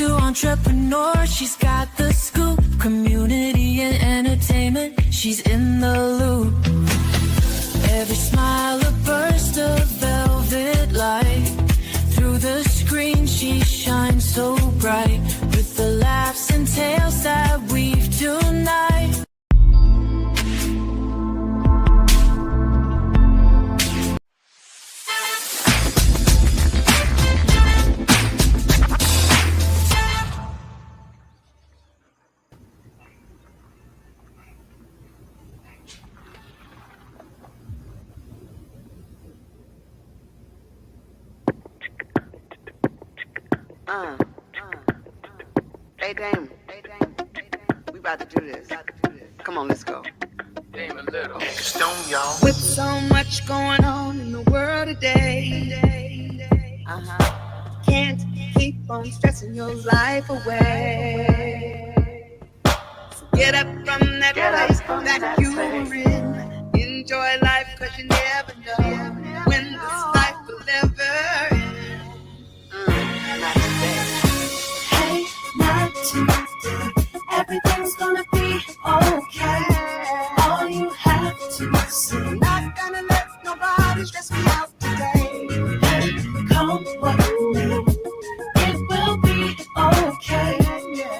to entrepreneur, she's got the scoop. Community and entertainment, she's in the loop. Every smile a burst of velvet light. Through the screen she shines so bright. With the laughs and tales that weave tonight. Hey, Damon. We about to do this. Come on, let's go. Damon Little. Angie Stone, y'all. With so much going on in the world today, can't keep on stressing your life away. So get up from that place that you were in. Enjoy life, cause you never know when this life will ever end. Not today. Hey, not today. Everything's gonna be okay. All you have to say. Not gonna let nobody stress me out today. Hey, come what may, it will be okay.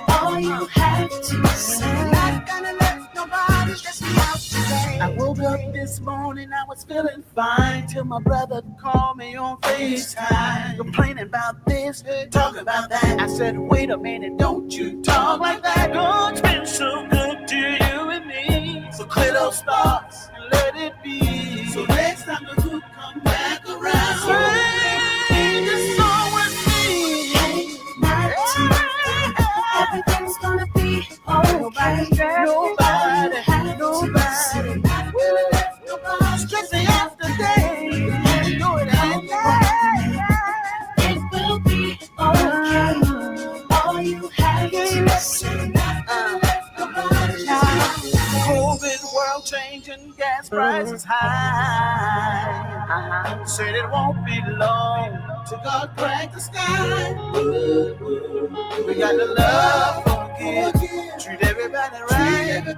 All you have to say. Not gonna let nobody stress me out today. I woke up this morning, I was feeling fine till my brother called me on FaceTime, complaining about this, talking about that. I said, wait a minute, don't you talk like that. God's been so good to you and me. So clear those thoughts and let it be. So next time the hook come back around, sing this song with me. Hey, not today. Everything's gonna be okay. Nobody, Stressing out today. you know it ain't. It will be okay. All you have to say. COVID world changing, gas prices high. Said it won't be long till God crack the sky. We got to love, forgive, treat everybody right. I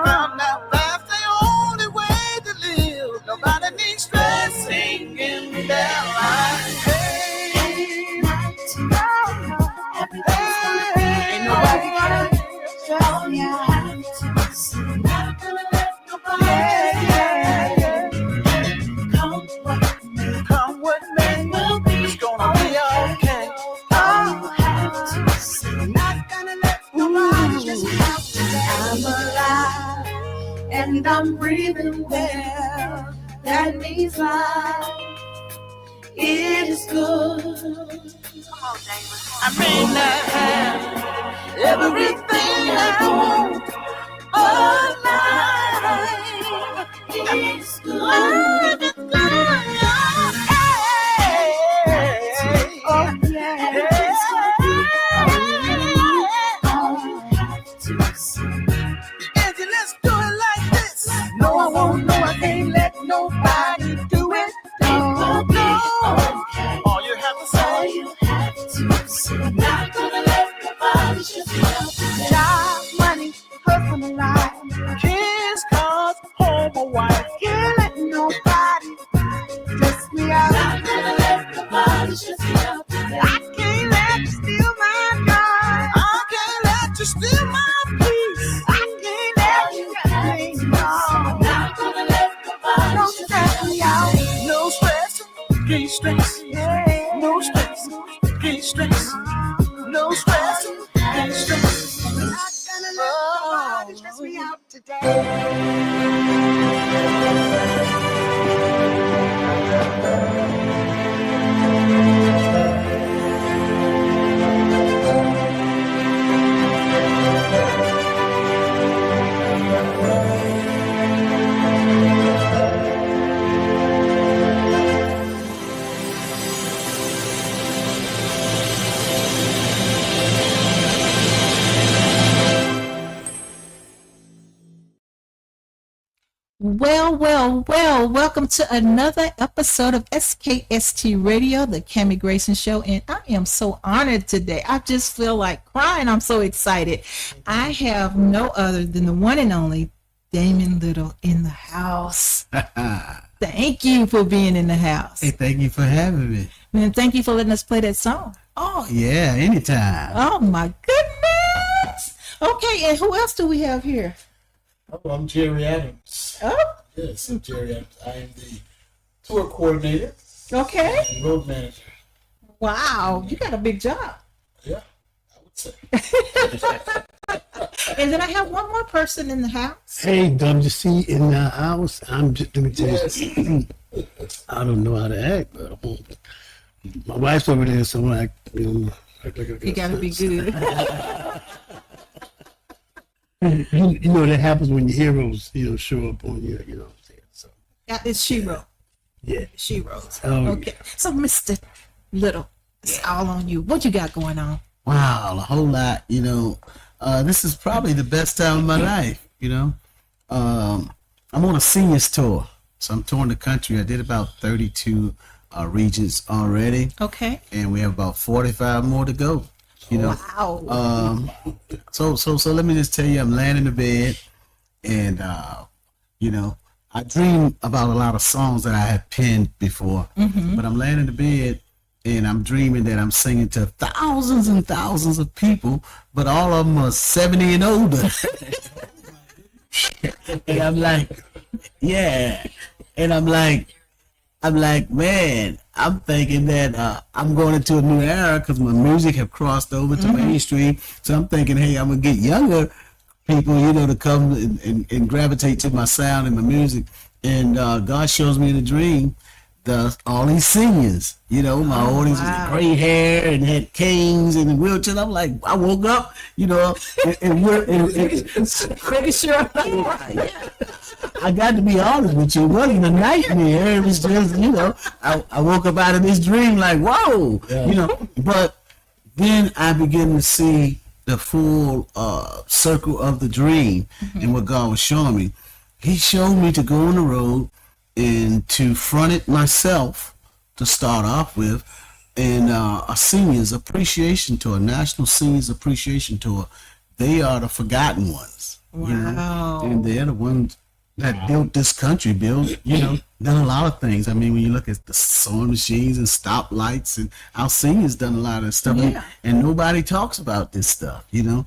found out life's the only way to live. Nobody needs stressing in their life. Hey, Not tomorrow. Everything's gonna be ain't nobody okay. All you have to say. Not gonna let nobody come what may. come with me. Will be It's gonna be okay. All you have to say. Not gonna let nobody stress me out today. I'm alive and I'm breathing well. That means life. It is good. I may not have everything I want, but life It's good. is good. Oh, yeah. It's all you have to say. Angie, let's do it like this. No, I won't, no, I can't let nobody do it. It will be okay. All you have to All say, you have to say. Not gonna let nobody stress you out today. job, money, husband, and life, kids, cars, home, or wife. Can't let nobody stress me out. Not gonna let nobody stress you out today. I can't let you steal my joy. I can't let you steal my peace. I can't let you stress me out. Not gonna let nobody Don't stress stress you me out. out. No stress, can't stress. No stress, can't stress. No stress, can't stress. Not gonna let nobody stress me out today. Well, welcome to another episode of SKST Radio, the Cammie Grayson Show, and I am so honored today. I just feel like crying. I'm so excited. I have no other than the one and only Damon Little in the house. Thank you for being in the house. Hey, thank you for having me. And thank you for letting us play that song. Oh, yeah, anytime. Oh, my goodness. Okay, and who else do we have here? Oh, I'm Jerry Adams. Oh, Yes, I'm Jerry Adams. I am the tour coordinator okay. and road manager. Wow, you got a big job. Yeah, I would say. And then I have one more person in the house. Hey, WC in the house. I'm just, let me tell you, I don't know how to act, but my wife's over there, so I'm like, act like I You got to be good. You know, that happens when your heroes, show up on you, you know what I'm saying? So, It's She-Ro. yeah. She-Rose. Oh, Okay. So, Mr. Little, it's all on you. What you got going on? Wow, a whole lot, this is probably the best time of my life, I'm on a seniors tour, so I'm touring the country. I did about 32 regions already, Okay. and we have about 45 more to go, Wow. So let me just tell you, I'm laying in the bed, and I dream about a lot of songs that I had penned before, but I'm laying in the bed and I'm dreaming that I'm singing to thousands and thousands of people, but all of them are 70 and older. And I'm like, yeah, and I'm like, man, I'm thinking that I'm going into a new era because my music have crossed over to mainstream. So I'm thinking, hey, I'm going to get younger people, to come and gravitate to my sound and my music. And God shows me in a dream all these seniors, my audience with gray hair and had canes and wheelchairs. I'm like, I woke up, and Pretty sure. I got to be honest with you, it wasn't a nightmare. It was just, I woke up out of this dream like, whoa, But then I begin to see the full circle of the dream and what God was showing me. He showed me to go on the road and to front it myself to start off with, and a seniors appreciation tour, national seniors appreciation tour. They are the forgotten ones. Wow. And they're the ones that built this country, done a lot of things. I mean, when you look at the sewing machines and stoplights, and our seniors done a lot of stuff, and nobody talks about this stuff, and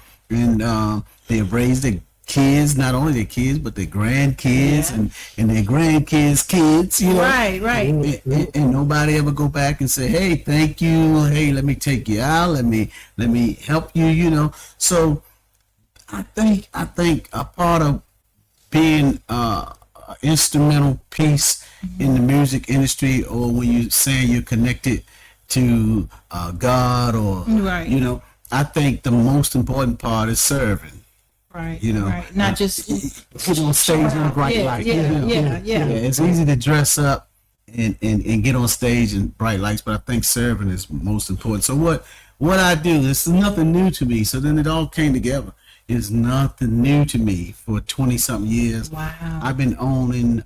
they have raised their kids, not only their kids, but their grandkids and their grandkids' kids, Right. And nobody ever go back and say, hey, thank you, hey, let me take you out, let me help you, So I think a part of being instrumental piece in the music industry, or when you say you're connected to God, or I think the most important part is serving. Right. Right. Not just get on stage in bright lights. Yeah. It's easy to dress up and get on stage in bright lights, but I think serving is most important. So what I do, this is nothing new to me. So then it all came together. It's nothing new to me for 20-something years. Wow. I've been owning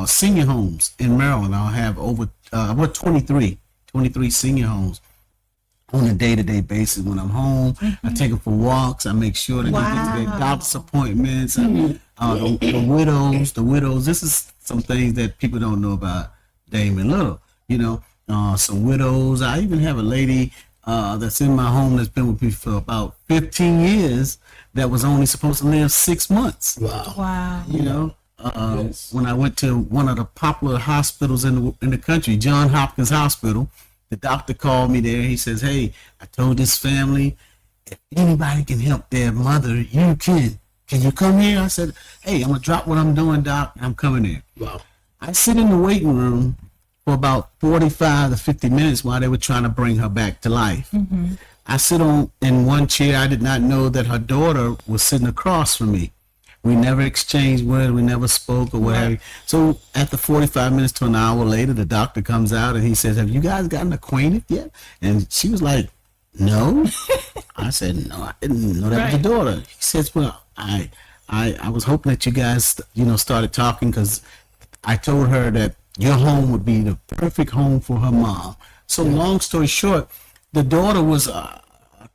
senior homes in Maryland. I'll have over 23 senior homes on a day-to-day basis. When I'm home, I take them for walks. I make sure that they get to their doctor's appointments. The widows. This is some things that people don't know about Damon Little. Some widows. I even have a lady that's in my home that's been with me for about 15 years that was only supposed to live 6 months. Wow. When I went to one of the popular hospitals in the country, Johns Hopkins Hospital, the doctor called me there. He says, hey, I told this family, if anybody can help their mother, you can. Can you come here? I said, hey, I'm going to drop what I'm doing, doc, and I'm coming there. Wow. I sit in the waiting room for about 45 to 50 minutes while they were trying to bring her back to life. I sit in one chair. I did not know that her daughter was sitting across from me. We never exchanged words. We never spoke or what have you. So after 45 minutes to an hour later, the doctor comes out and he says, have you guys gotten acquainted yet? And she was like, no. I said, no, I didn't know that was your daughter. He says, well, I was hoping that you guys, started talking because I told her that your home would be the perfect home for her mom. So long story short, the daughter was a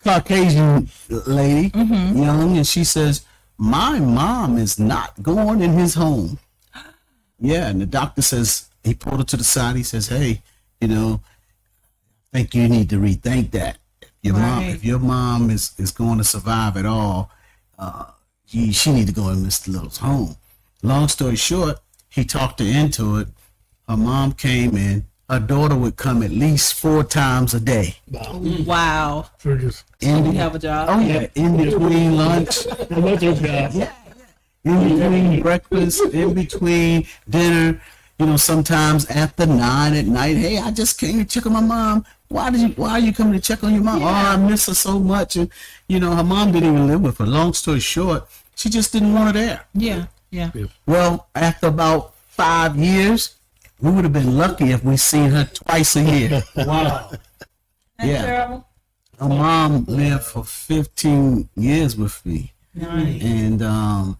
Caucasian lady, young, and she says, my mom is not going in his home. Yeah, and the doctor says, he pulled her to the side. He says, hey, you know, I think you need to rethink that. If your mom is going to survive at all, she need to go in Mr. Little's home. Long story short, he talked her into it. Her mom came in. Her daughter would come at least 4 times a day. Wow. And You have a job? Oh yeah, in between lunch. In between breakfast, in between dinner, you know, sometimes after 9 at night. Hey, I just came to check on my mom. Why are you coming to check on your mom? Oh, I miss her so much. And you know, her mom didn't even live with her. Long story short, she just didn't want her there. Yeah. Well, after about 5 years, we would have been lucky if we seen her twice a year. Wow. Yeah. Terrible. Her mom lived for 15 years with me. Nice. And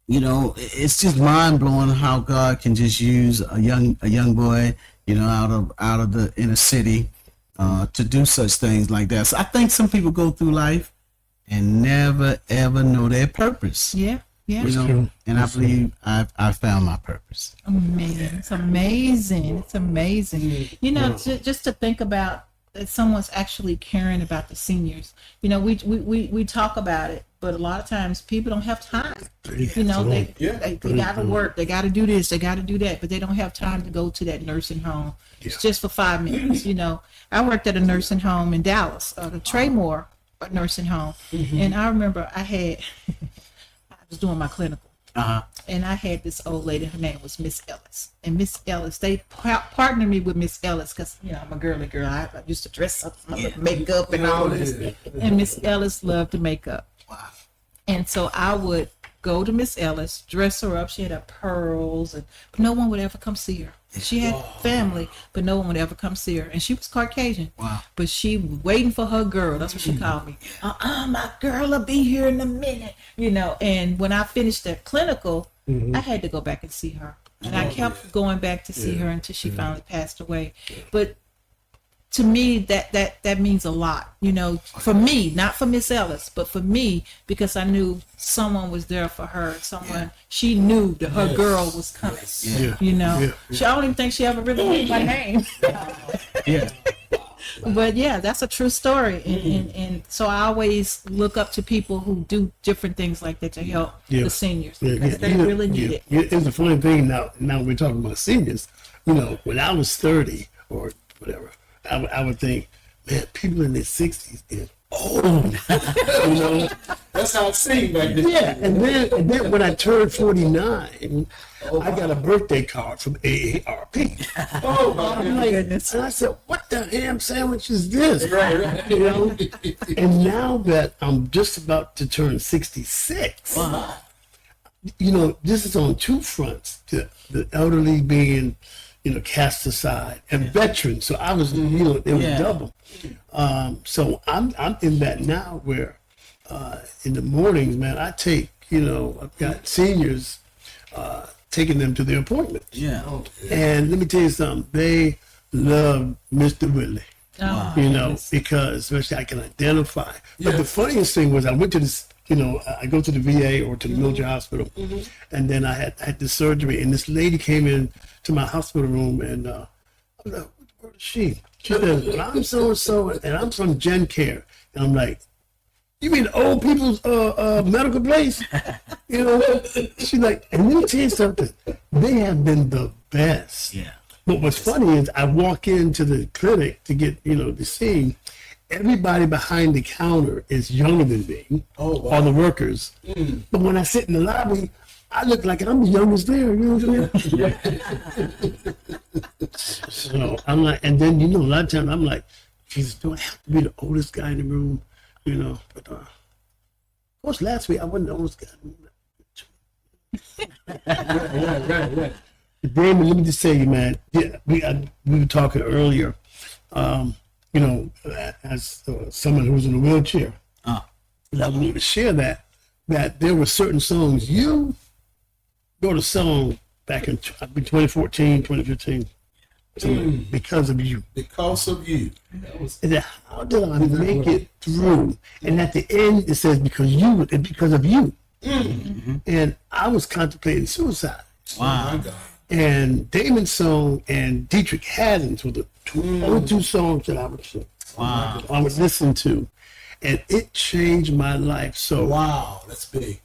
you know, it's just mind blowing how God can just use a young boy, you know, out of the inner city, to do such things like that. So I think some people go through life and never ever know their purpose. Yeah. You know, and I believe I found my purpose. Amazing. It's amazing. It's amazing. You know, just to think about that someone's actually caring about the seniors. You know, we talk about it, but a lot of times people don't have time. You know, they got to work, they got to do this, they got to do that, but they don't have time to go to that nursing home. It's just for 5 minutes. You know, I worked at a nursing home in Dallas, the Traymore nursing home, and I remember I was doing my clinical. And I had this old lady, her name was Miss Ellis. And Miss Ellis, they partnered me with Miss Ellis because, you know, I'm a girly girl. I used to dress up, my makeup and all this. And Miss Ellis loved the makeup. Wow. And so I would go to Miss Ellis, dress her up. She had her pearls, but no one would ever come see her. She had family, but no one would ever come see her. And she was Caucasian. Wow. But she waiting for her girl. That's what she called me. My girl will be here in a minute. You know, and when I finished that clinical, I had to go back and see her. And I kept going back to see her until she finally passed away. But to me, that means a lot, you know, for me, not for Miss Ellis, but for me, because I knew someone was there for her. She knew that her girl was coming, you know. I don't even think she ever really knew my name. But yeah, that's a true story. And so I always look up to people who do different things like that to help the seniors, because they really need it. It's a funny thing now we're talking about seniors. You know, when I was 30 or whatever, I would think, man, people in their 60s is old. You know, That's how it seemed back then. yeah. And then when I turned 49, I got a birthday card from AARP. Oh, My goodness. And I said, what the ham sandwich is this? right. You know? And now that I'm just about to turn 66, you know, this is on 2 fronts. The elderly being, you know, cast aside, and veterans. So I was, you know, it was double. So I'm in that now where in the mornings, man, I take, you know, I've got seniors taking them to their appointments. Yeah. And let me tell you something, they love Mr. Whitley. You know, because especially I can identify. But the funniest thing was I went to this, you know, I go to the VA or to the military hospital, and then I had the surgery, and this lady came in to my hospital room, and I'm like, where is she? She said, well, I'm so-and-so, and I'm from Gen Care. And I'm like, you mean old people's medical place? You know, she's like, and let me tell you something, they have been the best. Yeah. But what's funny is I walk into the clinic to get, you know, the scene. Everybody behind the counter is younger than me, all the workers. But when I sit in the lobby, I look like I'm the youngest there. You know what I'm saying? So I'm like, and then, you know, a lot of times I'm like, Jesus, do I have to be the oldest guy in the room? You know, but of course, last week I wasn't the oldest guy in the room. Right. Damon, let me just tell you, man. Yeah, we were talking earlier. You know, as someone who was in a wheelchair, and I wanted to share that there were certain songs. You wrote a song back in 2014, 2015. Because of you. Because of you. That was And then how did I make it through? And at the end, it says because you and because of you. And I was contemplating suicide. my God. And Damon's song and Dietrich Haddon's were the only two songs that I would listen to. And it changed my life. So Wow, that's big.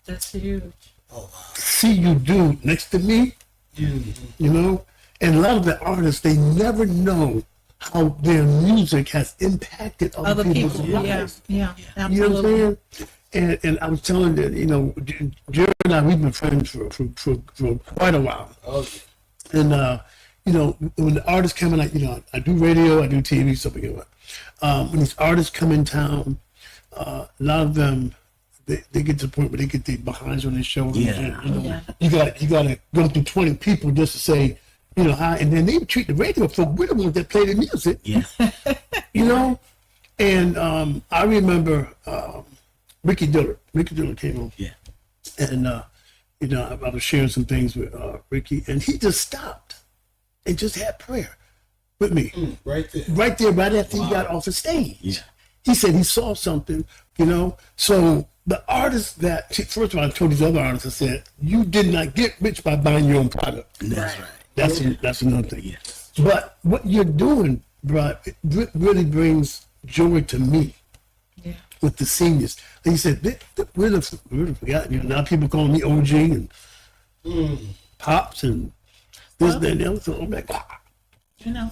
That's huge. Oh wow. see you do next to me, you know? And a lot of the artists, they never know how their music has impacted other people's lives. Yeah, You know what absolutely. I'm saying? And I was telling that, you know, Jerry and I, we've been friends for quite a while. Okay. And, you know, when the artists come in, you know, I do radio, I do TV, stuff like that. When these artists come in town, a lot of them, they get to the point where they get their behinds on their shoulders. Yeah. And, you know, you got to go through 20 people just to say, you know, hi. And then they treat the radio for we're the ones that play the music. Yeah. You know? And I remember Ricky Dillard. Ricky Dillard came on. Yeah. And, you know, I was sharing some things with Ricky, and he just stopped and just had prayer with me. Right there. Right there, right after he got off the stage. Yeah. He said he saw something, you know. So the artists that, first of all, I told these other artists, I said, you did not get rich by buying your own product. That's right. That's another thing. Yeah. But what you're doing, bro, it really brings joy to me. Yeah. With the seniors, and he said, we're the forgotten. You know, now people calling me OG and pops and this, that, and the other. So I'm like, You know,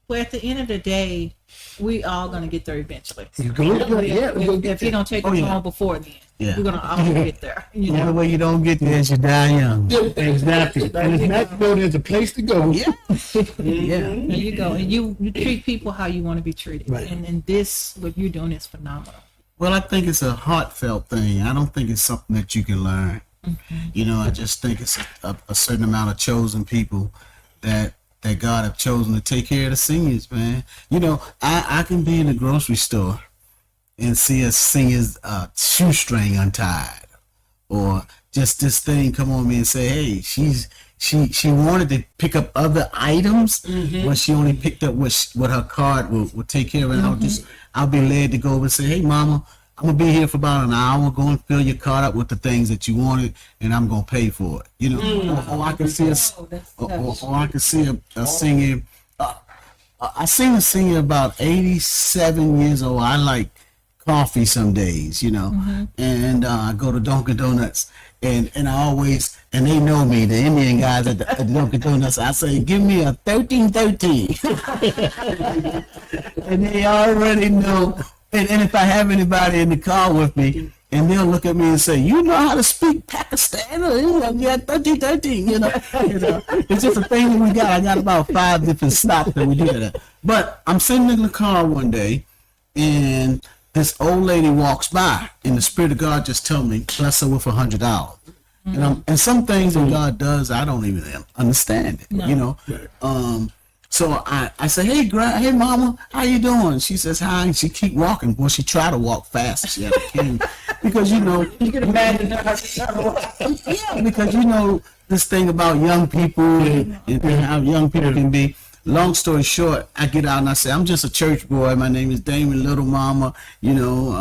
well, at the end of the day, we all gonna get there eventually. you going? Yeah, we're gonna get If you don't take it home before then, Yeah. we're gonna all get there. You The only know, way you don't get there is you die young. Exactly. And if not, know there's a place to go. Yeah. Yeah. there you go, and you treat people how you want to be treated, Right. and this what you're doing is phenomenal. Well, I think it's a heartfelt thing. I don't think it's something that you can learn. You know, I just think it's a certain amount of chosen people that God have chosen to take care of the seniors, man. You know, I can be in the grocery store and see a singer's shoestring untied, or just this thing come on me and say, hey, she wanted to pick up other items, but she only picked up what her card will take care of. And I'll be led to go over and say, hey, mama, I'm gonna be here for about an hour. Go and fill your card up with the things that you wanted, and I'm gonna pay for it. You know, or I can see or I can see a singer. I seen a singer about 87 years old. I like coffee some days, you know, and I go to Dunkin' Donuts, and I always, and they know me, the Indian guys at the Dunkin' Donuts. I say, give me a 1313, and they already know. And if I have anybody in the car with me, and they'll look at me and say, you know how to speak Pakistani? Yeah, 1313, you know. It's just a thing that we got. I got about 5 different stops that we do that. But I'm sitting in the car one day, and this old lady walks by, and the Spirit of God just told me, bless her with $100. And some things that God does, I don't even understand it, you know. So I say, hey, mama, how you doing? She says, hi, and she keep walking. Well, she try to walk fast. She had a cane. Because, you know. You can imagine how she try to walk. Yeah, because, you know, this thing about young people and how young people can be. Long story short, I get out and I say, I'm just a church boy. My name is Damon Little, mama. You know,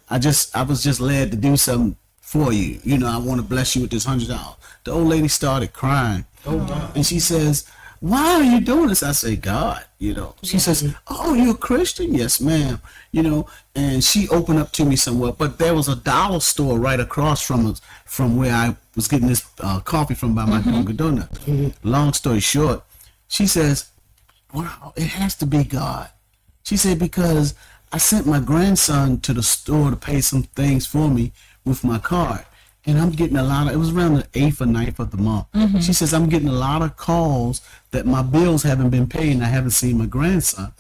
I was just led to do something for you. You know, I want to bless you with this $100. The old lady started crying. Oh, wow. And she says, why are you doing this? I say, God, you know. She says, oh, you're a Christian? Yes, ma'am. You know, and she opened up to me somewhat. But there was a dollar store right across from us, from where I was getting this coffee from by my Dunkin' Donuts. Long story short, she says, wow, it has to be God. She said, because I sent my grandson to the store to pay some things for me with my card. And I'm getting a lot of, it was around the 8th or 9th of the month. She says, I'm getting a lot of calls that my bills haven't been paid and I haven't seen my grandson.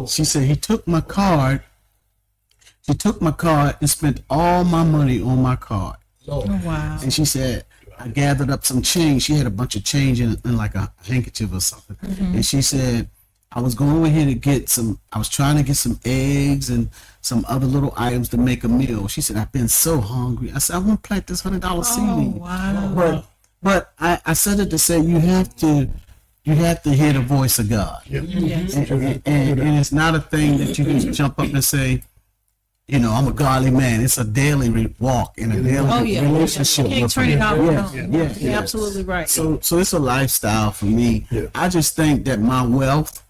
She said, he took my card. She took my card and spent all my money on my card. Oh, wow. And she said, I gathered up some change. She had a bunch of change in like a handkerchief or something. And she said, I was going over here to get some, I was trying to get some eggs and some other little items to make a meal. She said, I've been so hungry. I said, I want to plant this $100 seed in you. Wow. But I said it to say you have to hear the voice of God. Yes. And it's not a thing that you just jump up and say, you know, I'm a godly man. It's a daily walk and a daily relationship. You can't with turn it him. off. Yeah. You're absolutely right. So it's a lifestyle for me. Yeah. I just think that my wealth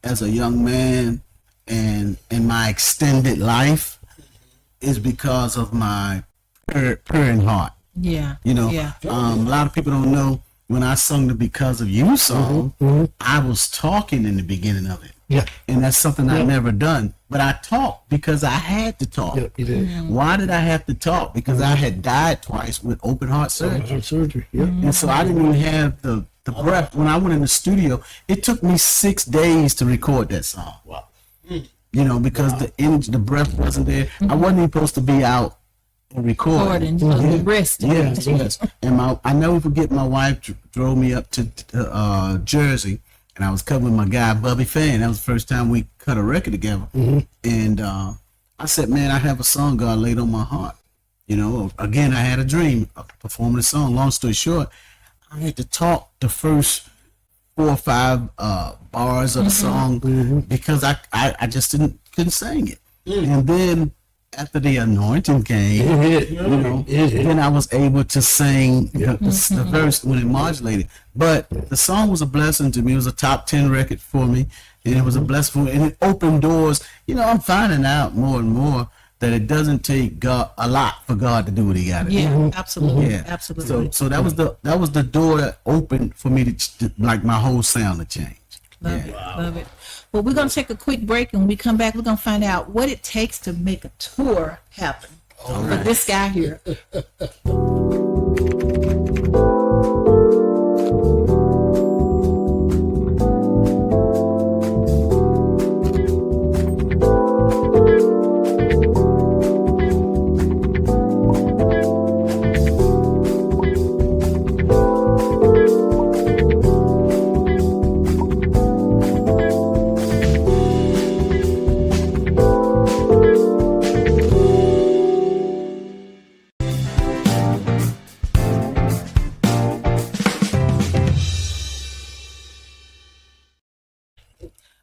as a young man and in my extended life is because of my pure heart. Yeah. You know, Yeah. a lot of people don't know when I sung the Because of You song, I was talking in the beginning of it. Yeah. And that's something I've never done. But I talked because I had to talk. Yeah, you did. Why did I have to talk? Because I had died twice with open heart surgery. Heart surgery. Yeah. And so I didn't even have the breath. When I went in the studio, it took me 6 days to record that song. Wow. You know, because the breath wasn't there. I wasn't even supposed to be out and recording. Rest. Yes. And I never forget, my wife drove me up to Jersey, and I was covering my guy Bubby Fan. That was the first time we cut a record together. And I said, man, I have a song God laid on my heart. You know, again, I had a dream of performing a song. Long story short, I had to talk the first 4 or 5 bars of the song because I just couldn't sing it. And then after the anointing came, then I was able to sing the verse when it modulated. But the song was a blessing to me. It was a top 10 record for me, and it was a blessing for me. And it opened doors. You know, I'm finding out more and more that it doesn't take God a lot for God to do what He got to do. Yeah, absolutely. Yeah, Absolutely. So that was the door that opened for me to like my whole sound to change. Love it. Love it. Well, we're going to take a quick break, and when we come back, we're going to find out what it takes to make a tour happen for this guy here.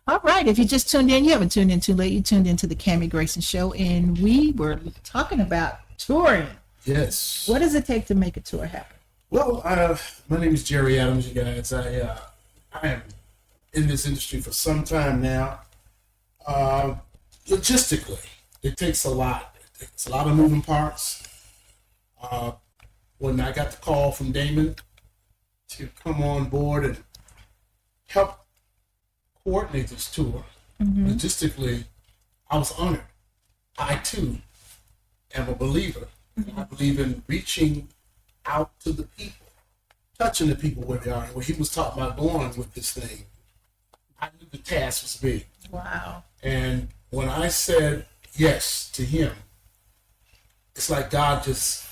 All right, if you just tuned in, you haven't tuned in too late. You tuned into the Cammie Grayson Show, and we were talking about touring. Yes. What does it take to make a tour happen? Well, my name is Jerry Adams, you guys. I am in this industry for some time now. Logistically, it takes a lot. It takes a lot of moving parts. When I got the call from Damon to come on board and help coordinate this tour, logistically, I was honored. I too am a believer. I believe in reaching out to the people, touching the people where they are. And when he was talking about going with this thing, I knew the task was big. Wow. And when I said yes to him, it's like God just,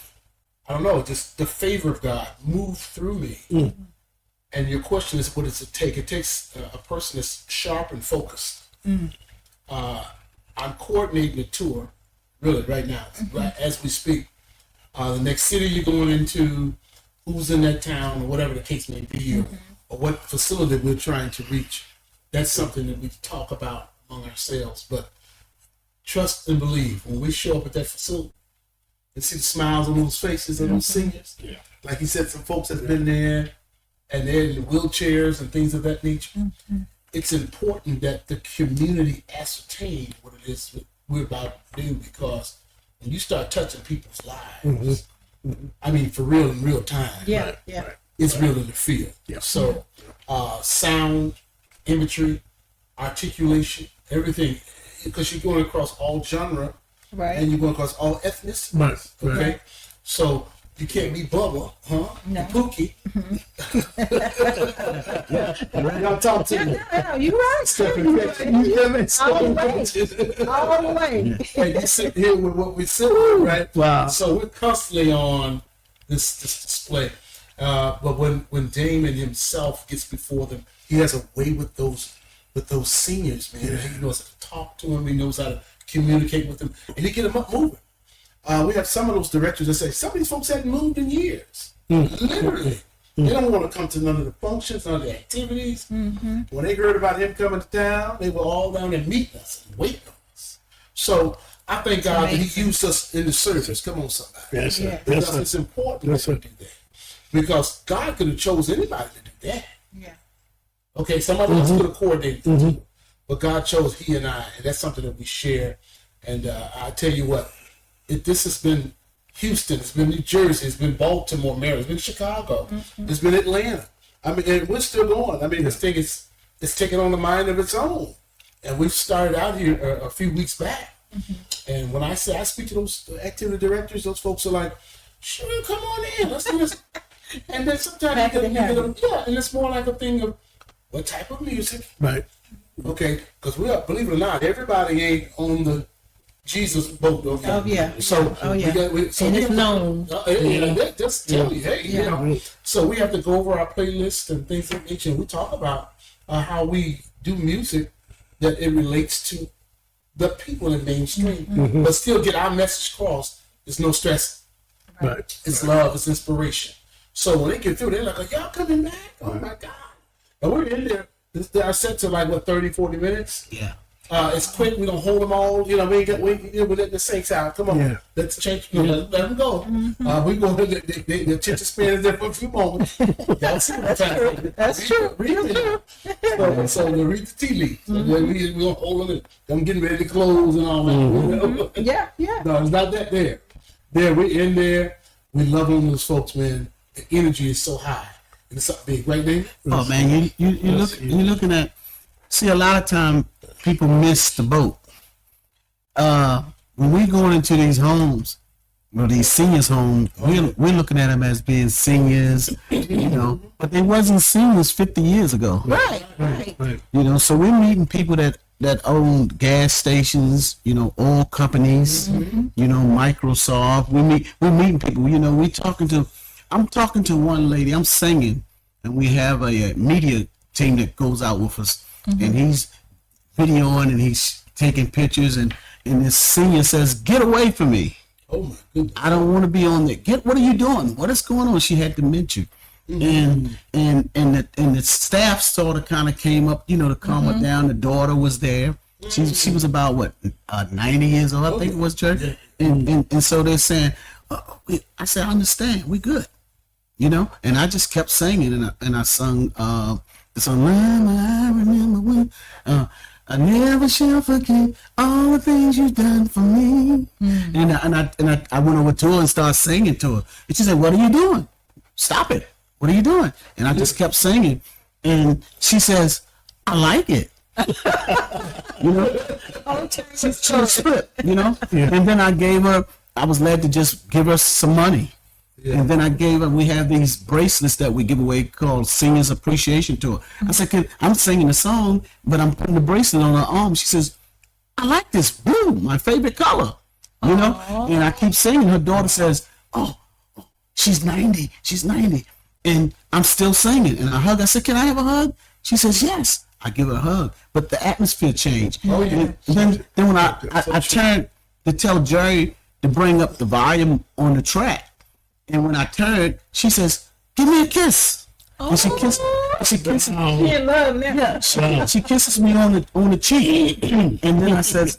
I don't know, just the favor of God moved through me. And your question is, what does it take? It takes a person that's sharp and focused. I'm coordinating a tour, really, right now, right as we speak. The next city you're going into, who's in that town, or whatever the case may be, or what facility we're trying to reach. That's something that we talk about among ourselves. But trust and believe. When we show up at that facility and see the smiles on those faces of those seniors, like he said, some folks have been there, and they're in wheelchairs and things of that nature. It's important that the community ascertain what it is we're about to do, because when you start touching people's lives, I mean, for real, in real time, it's real in the field. So sound, imagery, articulation, everything, because you're going across all genre, and you're going across all ethnicities. Okay? So you can't be Bubba, No. Pookie. Y'all talk to me. No, you're right. All the way. And you sit here with what we sit with, right? Wow. So we're constantly on this display. But when Damon himself gets before them, he has a way with those seniors, man. He knows how to talk to them. He knows how to communicate with them, and he get them up moving. We have some of those directors that say some of these folks hadn't moved in years, literally. They don't want to come to none of the functions, none of the activities. When they heard about him coming to town, they were all down there meeting us and waiting on us. So I thank God that He used us in the service. Come on, somebody. Yes, sir. Yes, Because sir. it's important Yes, that we sir. do that. Because God could have chose anybody to do that. Yeah. Okay, somebody else could have coordinated it too. But God chose He and I, and that's something that we share. And I tell you what, this has been Houston, it's been New Jersey, it's been Baltimore, Maryland, it's been Chicago, it's been Atlanta. I mean, and we're still going. I mean, this thing is taking on a mind of its own. And we've started out here a few weeks back. And when I speak to those activity directors, those folks are like, sure, come on in, let's do this. And then sometimes you get them, and it's more like a thing of what type of music. Right. Okay, because believe it or not, everybody ain't on the Jesus boat. Okay. Oh, yeah. So Oh, yeah. and it's known. Just tell you, hey, you know. So we have to go over our playlist and things like that, and we talk about how we do music that it relates to the people in mainstream, but still get our message across. There's no stress. Right. It's love. It's inspiration. So when they get through, they're like, "Are y'all coming back? Oh my God!" And we're in there. Our sets are like, 30, 40 minutes? Yeah. It's quick. We don't hold them all. You know, we let the Saints out. Come on. Yeah. Let's change. Let them go. We go ahead. The attention span is there for a few moments. Y'all see what I'm saying? That's true. Read it. So we read the tea leaves. We don't hold them. I'm getting ready to close and all that. You know? Yeah. No, it's not that there. We're in there. We love on those folks, man. The energy is so high. And it's something big, right, David? Oh man, you're looking at. See, a lot of time people miss the boat. When we're going into these homes, these seniors' homes, we're looking at them as being seniors, you know, but they wasn't seniors 50 years ago. Right. You know, so we're meeting people that own gas stations, you know, oil companies, you know, Microsoft. We're meeting people. You know, I'm talking to one lady. I'm singing, and we have a media team that goes out with us, and he's videoing and he's taking pictures, and this senior says, "Get away from me! Oh my goodness! I don't want to be on there. What are you doing? What is going on?" She had dementia, and the staff sort of kind of came up, you know, to calm her down. The daughter was there. She was about 90 years old, I think it was, Church. And so they're saying, I said, I understand, we good. You know, and I just kept singing, and I sung the song. I remember when I never shall forget all the things you've done for me. And I went over to her and started singing to her, and she said, "What are you doing? Stop it! What are you doing?" And I just kept singing, and she says, "I like it." You know, she slipped. You know, and then I was led to just give her some money. And then we have these bracelets that we give away called Singers Appreciation Tour. I said, I'm singing a song, but I'm putting the bracelet on her arm. She says, "I like this blue, my favorite color." You know? And I keep singing. Her daughter says, oh, she's 90. She's 90. And I'm still singing. And I hug. I said, "Can I have a hug?" She says, "Yes." I give her a hug. But the atmosphere changed. Oh, yeah. And then when I turned to tell Jerry to bring up the volume on the track, and when I turned, she says, "Give me a kiss." And she kisses. She kisses me on the cheek, and then I says,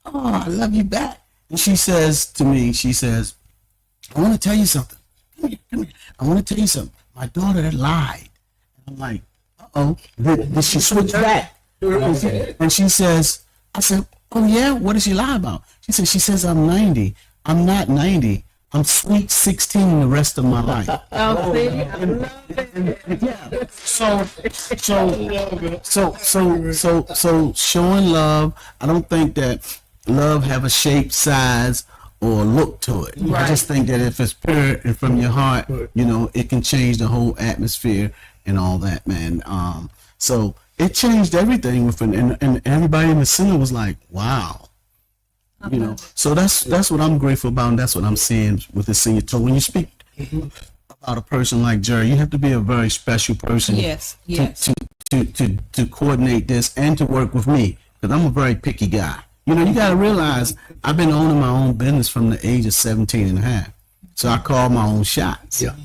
"Oh, I love you back." And she says to me, "I want to tell you something. Come here. I want to tell you something. My daughter lied." And I'm like, "Uh-oh." Did she switch back? And she says, I said, "Oh yeah, what did she lie about?" She says, "I'm 90. I'm not 90. I'm sweet 16 the rest of my life." So showing love, I don't think that love have a shape, size, or look to it. I just think that if it's pure and from your heart, you know, it can change the whole atmosphere and all that, man. So it changed everything and everybody in the center was like, wow. You know, so that's what I'm grateful about, and that's what I'm seeing with the senior tour. When you speak about a person like Jerry, you have to be a very special person. Yes. To coordinate this and to work with me, because I'm a very picky guy. You know, you got to realize I've been owning my own business from the age of 17 and a half. So I call my own shots. Yeah.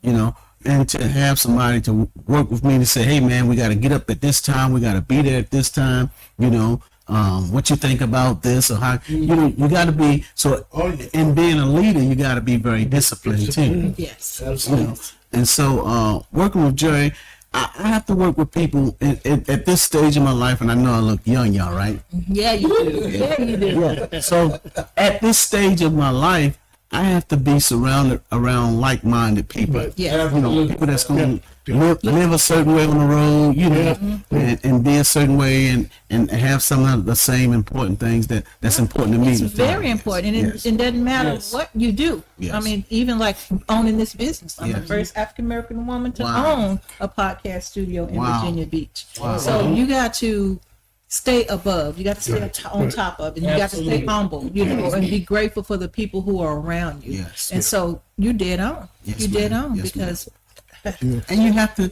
You know, and to have somebody to work with me to say, hey man, we got to get up at this time, we got to be there at this time, what you think about this, or how you got to be so. In being a leader, you got to be very disciplined too. Yes. And so working with Jerry, I have to work with people at this stage of my life, and I know I look young, y'all, right? Yeah, you do. Yeah, you do. Yeah. So at this stage of my life, I have to be surrounded around like-minded people. Yeah. People that's going to live a certain way on the road, and be a certain way, and have some of the same important things that's important to me. It's very important, and it doesn't matter what you do. Yes. I mean, even like owning this business. I'm the first African American woman to own a podcast studio in Virginia Beach. Wow. So you got to stay above. You got to stay on top of it. You got to stay humble, and be grateful for the people who are around you. Yes. And so you did on. Yes, you did ma'am. on Yes, because. And you have to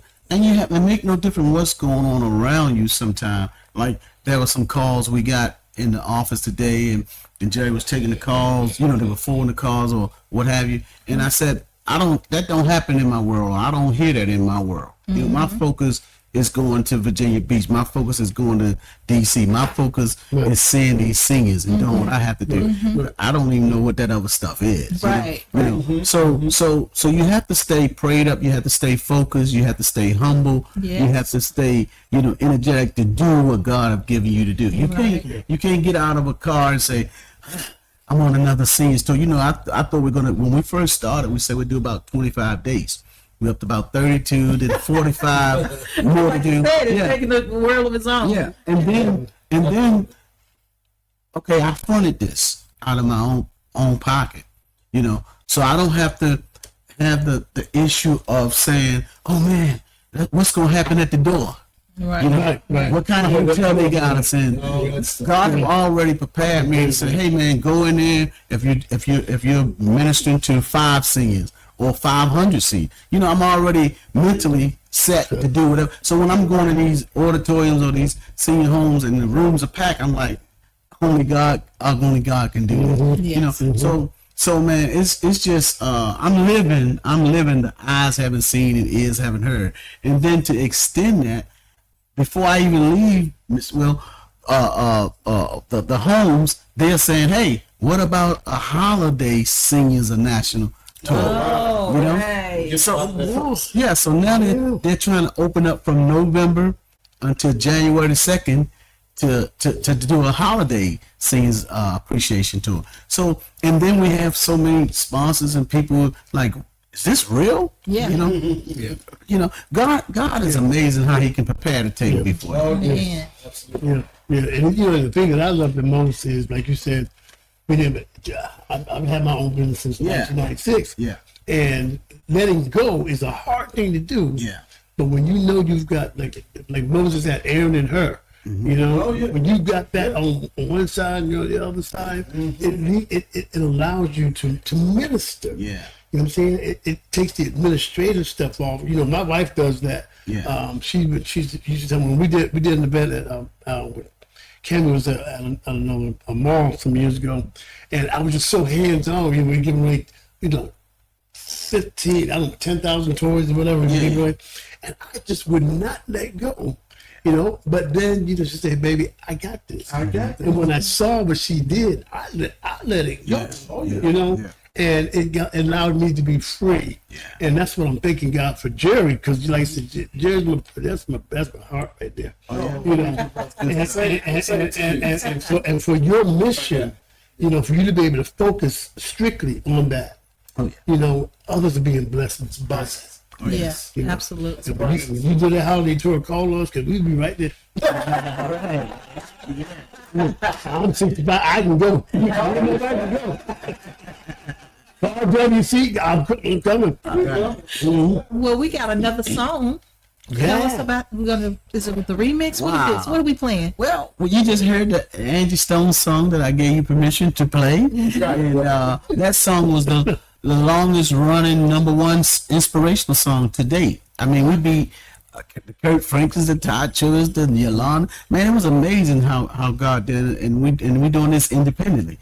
make no difference what's going on around you sometimes. Like there were some calls we got in the office today, and Jerry was taking the calls, they were forwarding the calls or what have you. And I said, that don't happen in my world. I don't hear that in my world. My focus is going to Virginia Beach. My focus is going to DC. My focus is seeing these singers and doing what I have to do. But I don't even know what that other stuff is. Right. So you have to stay prayed up. You have to stay focused. You have to stay humble. Yes. You have to stay, energetic to do what God have given you to do. You can't get out of a car and say, I'm on another singers tour. I thought when we first started, we said we'd do about 25 days. We're up to about 32, then 45 more to do. It's taking the world of its own. Yeah, and then, okay, I funded this out of my own pocket, so I don't have to have the issue of saying, oh man, what's gonna happen at the door? Right. What kind of hotel they got us in? God has already prepared me to say, hey man, go in there if you're ministering to 5 singers or 500 seats. I'm already mentally set to do whatever. So when I'm going to these auditoriums or these senior homes and the rooms are packed, I'm like, only God can do it. Yes. So man, it's just I'm living the eyes haven't seen and ears haven't heard. And then to extend that, before I even leave, Miss Will, the homes, they're saying, hey, what about a holiday singers a national tour? Right. So now they're trying to open up from November until January 2nd to do a holiday singers appreciation tour. So, and then we have so many sponsors and people like, is this real? Yeah. God is amazing how he can prepare the table before you. Man. Yeah. And the thing that I love the most is, like you said, I've had my own business since 1996. Yeah. And letting go is a hard thing to do. Yeah. But when you know you've got, like Moses had Aaron and her, when you got that on one side and you're on the other side, it allows you to minister. Yeah. You know what I'm saying? It takes the administrative stuff off. My wife does that. Yeah. She used to tell me when we did an event at Cameron was at a mall some years ago, and I was just so hands on. We were giving away 10,000 toys or whatever. And I just would not let go. But then she said, "Baby, I got this." And when I saw what she did, I let it go. Yeah. And it allowed me to be free. Yeah. And that's what I'm thanking God for Jerry, because like I said, Jerry's that's my heart right there. And for your mission, for you to be able to focus strictly on that, others are being blessed by it. Yes, absolutely. So when you do that holiday tour, call us, because we'll be right there. I'm 65. I can go. I don't know if I can go. RWC, I'm coming. Well, we got another song. Tell us about. Is it with the remix? What is this? What are we playing? Well, you just heard the Angie Stone song that I gave you permission to play, and that song was the longest running #1 inspirational song to date. I mean, we beat Kurt Franklin's, the Todd Childers, the Yolanda. Man, it was amazing how God did it, and we doing this independently.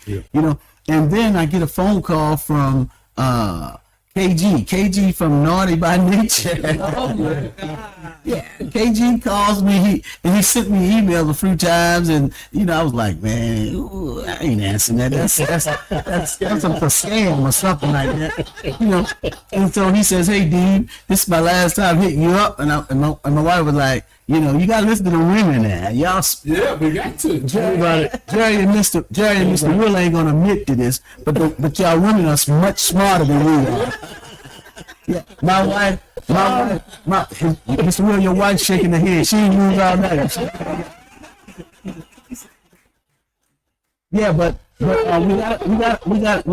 And then I get a phone call from CAN'T KG from Naughty by Nature. Oh my God. Yeah, KG calls me, he sent me emails a few times, and I was like, man, ooh, I ain't answering that. That's a scam or something like that, And so he says, hey, dude, this is my last time hitting you up, and my wife was like, you gotta listen to the women now, y'all. Yeah, we got to. Jerry and Mr. Will ain't gonna admit to this, but y'all women are much smarter than we are. Yeah, my wife, Mr. Will, your wife shaking her head. She ain't moved all night. Yeah, but we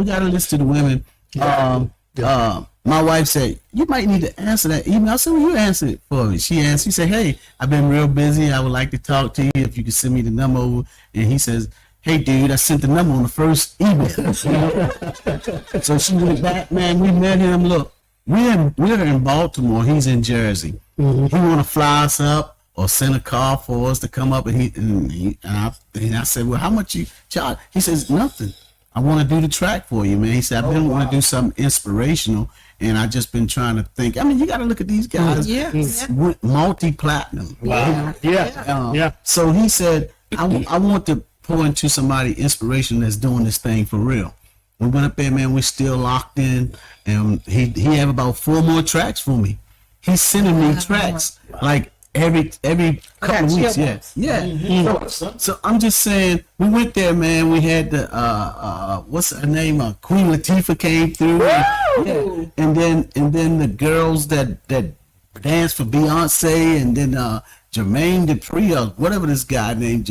gotta listen to the women. My wife said, you might need to answer that email. I said, well, you answer it for me. She answered. She said, hey, I've been real busy. I would like to talk to you if you could send me the number over. And he says, hey, dude, I sent the number on the first email. So she went back, man. We met him. Look, we're in Baltimore. He's in Jersey. Mm-hmm. He want to fly us up or send a car for us to come up. And I said, well, how much you charge? He says, nothing. I want to do the track for you, man. He said, I've been wanting to do something inspirational, and I just been trying to think. I mean, you got to look at these guys. Multi-platinum. Wow. Yeah. So he said, I want to pour into somebody inspiration that's doing this thing for real. We went up there, man. We're still locked in, and he have about 4 more tracks for me. He's sending me tracks like every couple of weeks. Yeah. Mm-hmm. So I'm just saying, we went there, man. We had the what's her name? Queen Latifah came through, and then the girls that danced for Beyonce, and then Jermaine Dupri, or whatever this guy named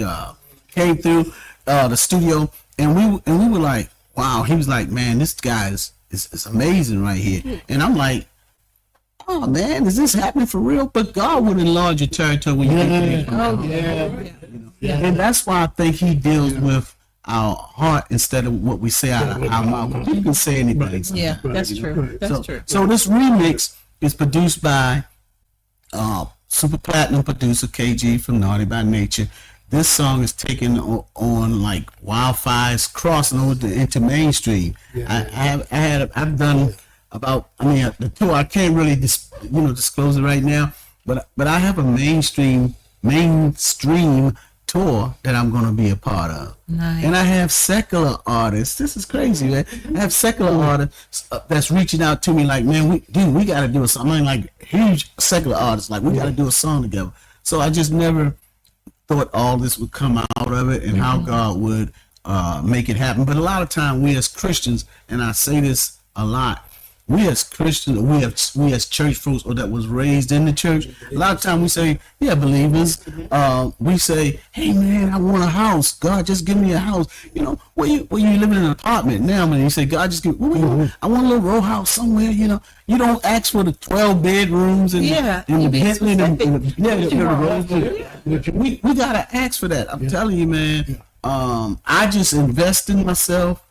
came through the studio, and we were like, wow. He was like, man, this guy is amazing right here, and I'm like, oh man, is this happening for real? But God would enlarge your territory when you get And that's why I think he deals with our heart instead of what we say out of our mouth. You can say anything. Yeah, that's true. That's true. So this remix is produced by super platinum producer KG from Naughty by Nature. This song is taken on like wildfires, crossing over into mainstream. I've done about, the tour, I can't really disclose it right now, but I have a mainstream tour that I'm going to be a part of. Nice. And I have secular artists. This is crazy, man. I have secular artists that's reaching out to me like, man, we got to do something. Like huge secular artists, like we got to do a song together. So I just never thought all this would come out of it and how God would make it happen. But a lot of time we as Christians, and I say this a lot, we as Christians, we as church folks, or that was raised in the church, a lot of time we say, yeah, believers, we say, hey man, I want a house. God, just give me a house. Where you living in an apartment now, man? You say, God, just give me, I want a little row house somewhere. You don't ask for the 12 bedrooms and the Bentley we gotta ask for that. I'm telling you, man. I just invest in myself.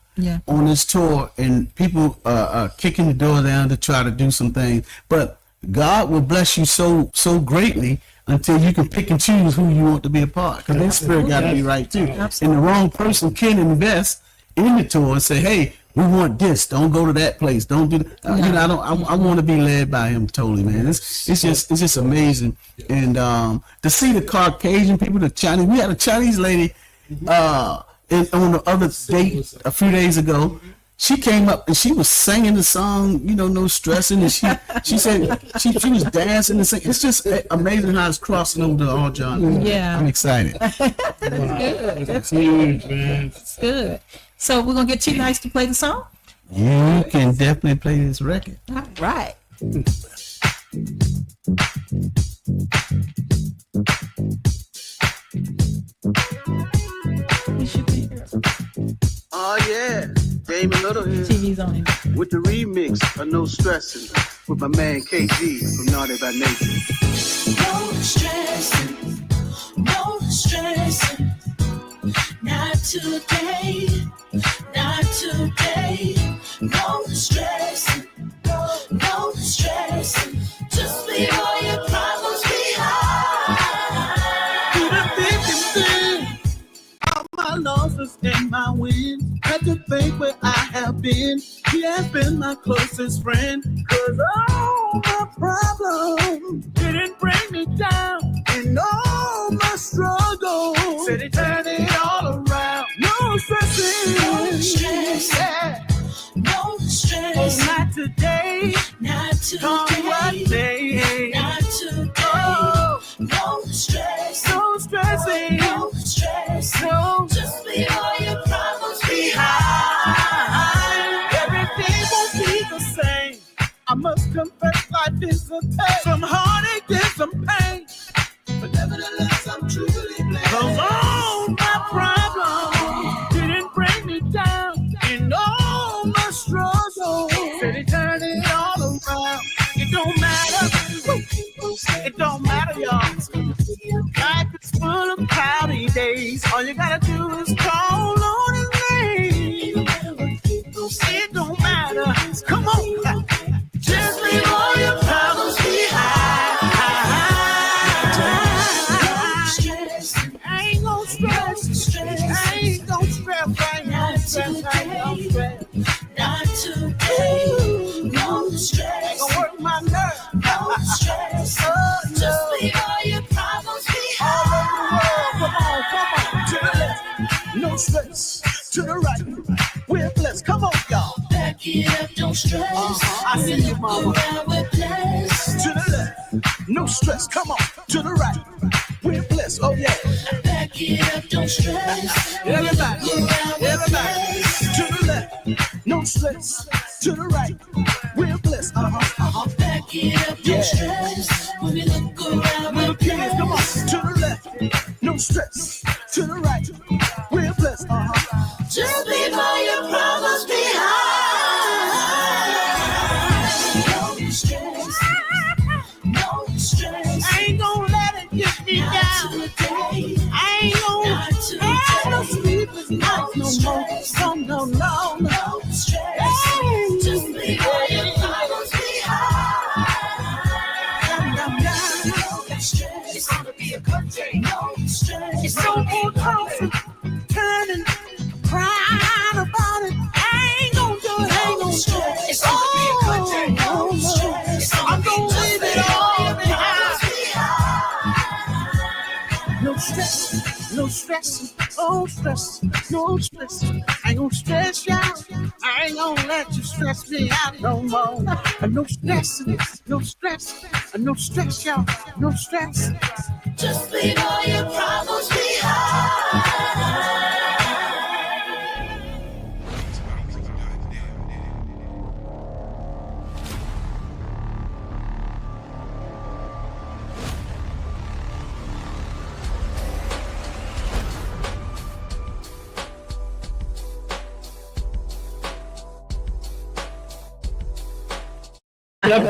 On this tour, and people are kicking the door down to try to do some things, but God will bless you so greatly until you can pick and choose who you want to be a part, because that spirit got to be right too. And the wrong person can invest in the tour and say, hey, we want this, don't go to that place, don't do that. I want to be led by him totally, man. It's just amazing. And to see the Caucasian people, the Chinese, we had a Chinese lady on the other date a few days ago. She came up and she was singing the song, no stressing, and she said she was dancing and singing. It's just amazing how it's crossing over to all genres. Yeah, I'm excited. That's good. That's huge, man. That's good. So we're gonna get Too Nice to play the song. You can definitely play this record. All right. Oh yeah, Damon Little here TV's on him. with the remix of No Stressing with my man KG from Naughty by Nature. No stressing, no stressing. Not today, not today. No stressing, no stressing. Just leave all your problems behind. All my losses and my wins. Had to think where I have been. He has been my closest friend. 'Cause all my problems didn't bring me down. And all my struggles said he turned it all around. No stressing. No stress. Yeah. No stress. Oh, not today. Not Come what today. day. Not today. Oh, No stress. no stressing. No stress. No. Just leave all your problems behind. Everything won't be the same. I must confess life is a pain. Some heartache and some pain. But nevertheless, I'm truly blessed. 'Cause all my problems didn't bring me down. And all my struggles said he turned it all around. It don't matter. It don't matter, y'all. Life is full of cloudy days. All you gotta do is call on his name. It don't matter. Come on. Just leave all your problems behind. I ain't gon' stress. I ain't gon' stress. I ain't gon' stress. I ain't gon' stress. Not today. No stress. Ain't gon' work my nerves. No stress. Oh, Just no. leave all your problems All over the world. behind. Come on. To the left. No stress. To the right. We're blessed. Come on, y'all. Back it up, don't stress. I see you, mama. Around with blessed. To the left. No stress. Come on. To the right. We're blessed. Oh, yeah. Back it up, don't stress. Everybody. Around with Everybody. blessed. To the left. No stress. To the right. We're blessed. Back it up, don't Yeah. stress. When we look around Little with kids, come on. blessed. To the left. No stress. To the right. We're blessed. Just leave all your problems behind. No stress. No stress. I ain't gonna let it get me Not down. today. I ain't gonna Not today. have no sleepless nights no more. No, no, no, no. No stress. Just leave all your problems behind. No stress. It's gonna be a good day. No stress. It's so old tossing, turning, crying about it. I ain't gonna do it. I ain't gonna do it. It's gonna be a good day. Oh, no. I'm gonna leave it all behind. No stress, no stress, no stress, no stress. I ain't gonna stress you out. I ain't gonna let you stress me out no more. No stress, no stress, no stress, y'all, no stress. Just leave all your problems behind. Yeah,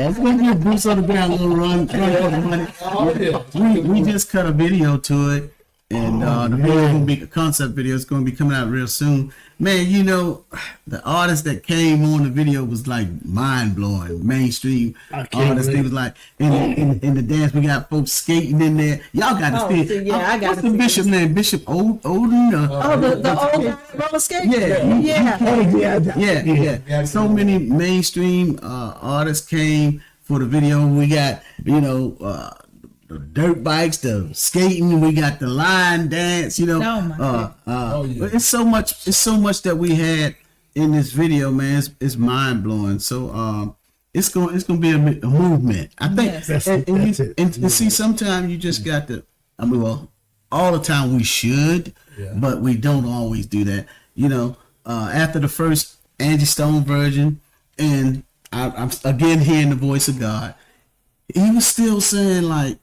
it's gonna be a boots on the ground, little run for the money. We just cut a video to it, and the video is gonna be a concept video. It's gonna be coming out real soon. Man, you know, the artist that came on the video was like mind blowing. Mainstream artist. They was like in the dance. We got folks skating in there. Y'all got to see it. Yeah, I got What's the bishop name? Bishop Odin? the old guy roller skate? Yeah. So many mainstream artists came for the video. We got, you know, the dirt bikes, the skating. We got the line dance. You know, it's so much that we had in this video, man. It's mind blowing. So it's gonna be a movement. I think. Yes. And see, sometimes you just got to. I mean, well, all the time we should, but we don't always do that. You know, after the first Angie Stone version, and I'm again hearing the voice of God, he was still saying like,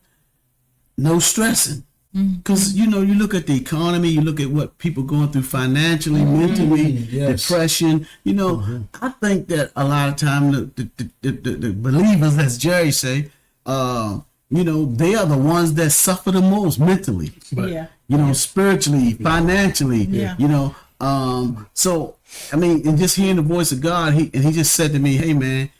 no stressing. Because, you know, you look at the economy, you look at what people going through financially, mentally, depression. You know, I think that a lot of time the believers, as Jerry say, you know, they are the ones that suffer the most mentally. You know, spiritually, financially. You know, so I mean, and just hearing the voice of God, he just said to me, "Hey, man,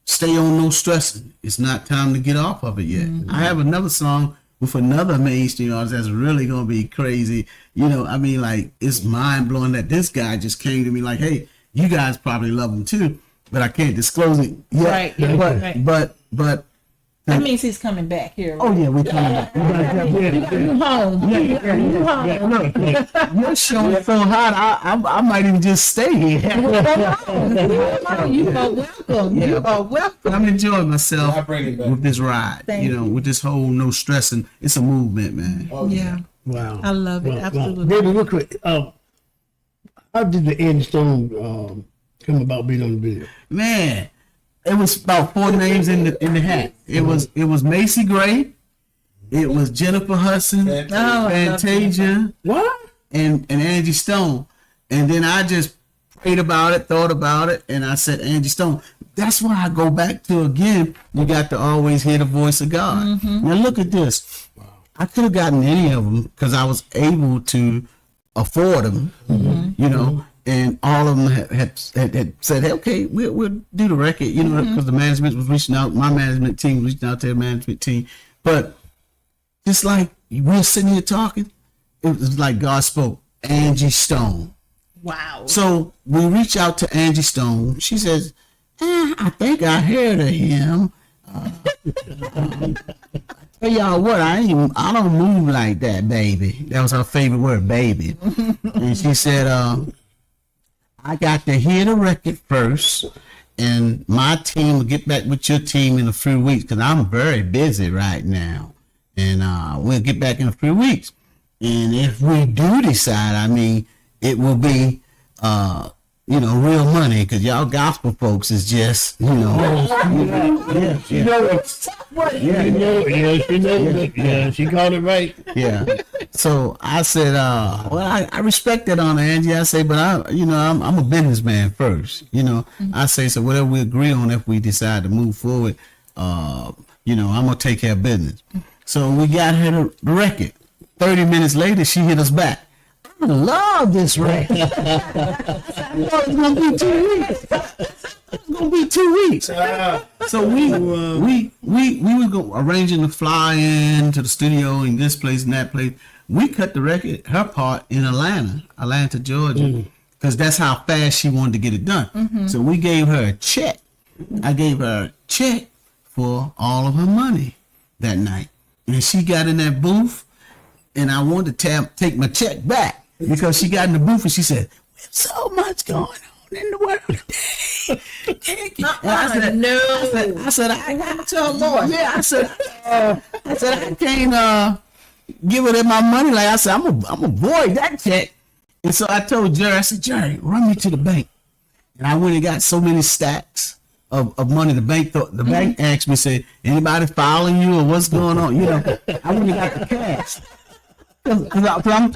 stay on no stressing. It's not time to get off of it yet." I have another song with another mainstream artist that's really gonna be crazy. You know, I mean, like, it's mind blowing that this guy just came to me like, "Hey, you guys probably love them too, but I can't disclose it yet. Right, yeah, right. But That means he's coming back here. oh yeah, we're coming back. You home. You home. Your show is so hot, I might even just stay here. You are welcome. You are welcome. I'm enjoying myself I bring it back. with this ride. Thank you. With this whole no stressing. It's a movement, man. Oh, Yeah. Wow. I love it. Absolutely. Baby, real quick. How did the Angie Stone come about being on the video? Man, it was about 4 names in the hat. It was Macy Gray, it was Jennifer Hudson, Fantasia, What? and Angie Stone. And then I just prayed about it, thought about it, and I said Angie Stone. That's why I go back to again. You got to always hear the voice of God. Now look at this. I could have gotten any of them because I was able to afford them, you know, and all of them had said, hey, okay, we'll do the record, you know, because the management was reaching out, my management team was reaching out to their management team. But just like we're sitting here talking, it was like God spoke, Angie Stone. Wow. So we reach out to Angie Stone. She says, I think I heard of him. Tell y'all what, I don't move like that, baby. That was her favorite word, baby. And she said, I got to hear the record first, and my team will get back with your team in a few weeks because I'm very busy right now. And we'll get back in a few weeks. And if we do decide, I mean, it will be, you know, real money because y'all gospel folks is just, you know. She called it right. Yeah. So I said, well, I respect that on Angie. I say, but I'm a businessman first, you know. I say, so whatever we agree on, if we decide to move forward, you know, I'm going to take care of business. So we got her the record. 30 minutes later, she hit us back. I love this record. It's going to be 2 weeks. It's going to be 2 weeks. So we were arranging to fly in to the studio in this place and that place. We cut the record, her part, in Atlanta, Georgia, because that's how fast she wanted to get it done. So we gave her a check. I gave her a check for all of her money that night. And she got in that booth, and I wanted to take my check back because she got in the booth and she said, "There's so much going on in the world today." I said, I got to tell Lord. Yeah, I said, I can't give her my money. Like I said, I'm gonna void that check. And so I told Jerry, I said, Jerry, run me to the bank. And I went and got so many stacks of money. The bank asked me, said, anybody following you or what's going on? You know, I went and got the cash. Cause